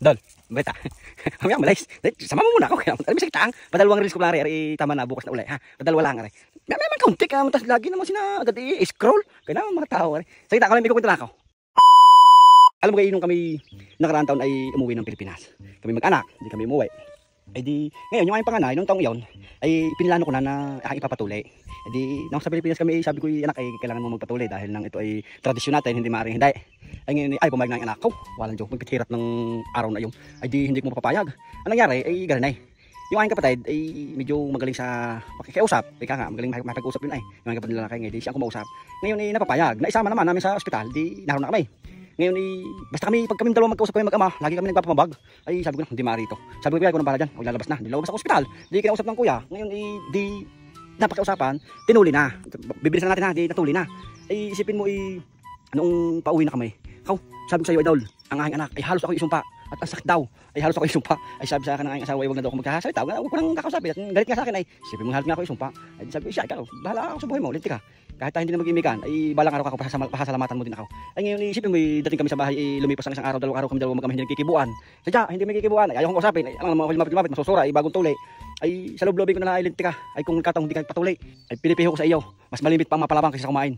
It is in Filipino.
Dol, beta. Mamaya malayas. Sama mo muna ako. Alam mo sa kitaang. Padalawang reels ko lang rin. Tama na bukas na ulay. Ha? Padalawa lang rin. May kaunti ka. Tapos lagi naman sina agad i-scroll. Kaya naman mga tao rin. Sa kita ko lang, may kukwento na ako. Alam mo kayo, nung kami nakaraan taon ay umuwi ng Pilipinas. Kami mag-anak. Hindi kami umuwi. Ay di, ngayon yung aking panganay, nung taong iyon, ay pinilano ko na aking ipapatuloy. Ay di, nung sa Pilipinas kami, sabi ko, anak, ay kailangan mo magpatuloy dahil nang ito ay tradisyon natin, hindi maaaring hindi. Ay ngayon, ay pumayag na yung anak ko. Walang joke, magpitirat ng araw na yun. Ay di, hindi ko mapapayag. Ang nangyari, ay gano'n ay. Yung aking kapatid, ay medyo magaling sa pakikiusap. Ika nga, magaling makipag-usap yun ay. Yung aking kapatid lalaki, di siya ang kumausap. Ngayon ay napapayag. Naisama naman namin sa ospital, di naroon na kami. Ngayon basta pag kami dalawang magkausap kami mag-ama, lagi kami nagpapamabag. Ay sabi ko na, hindi maaari ito. Sabi ko, kuya, ko nang pala dyan, huwag lalabas na. Di lalabas ako ospital. Di kinausap ng kuya. Ngayon di napakausapan, tinuli na. Bibilisan natin ha, di natuli na. Ay isipin mo noong pauwi na kami. Sabi ko sa iyo, idol, ang aking anak ay halos ako isumpa. At ang sakit daw, ay halos ako isumpa. Ay sabi sa akin ng aking asawa, ay huwag na daw ako magkasalita. Huwag ko nang kakausapin. At galit nga sa akin ay, isipin mo halos nga ako isumpa. Ay sabi ko, siya, ikaw, bahala ako sa buhay mo, linti ka. Kahit tayo hindi na mag-imikan, ay balang araw ako, pasasalamatan mo din ako. Ay ngayon isipin mo, dating kami sa bahay, lumipas ang isang araw, dalawang araw kami dalawa magkami hindi nagkikibuan. Sadya, hindi may kikibuan. Ay ayaw kong kausapin. Ay alam mo, lumapit, masusura, ay bagong tuli. Ay sa loob-lobin ko na lang, ay linti ka. Ay kung kataong hindi ka patuloy, ay pinipiho ko sa iyo. Mas malimit pa ang mapalabang kasi sa kumain.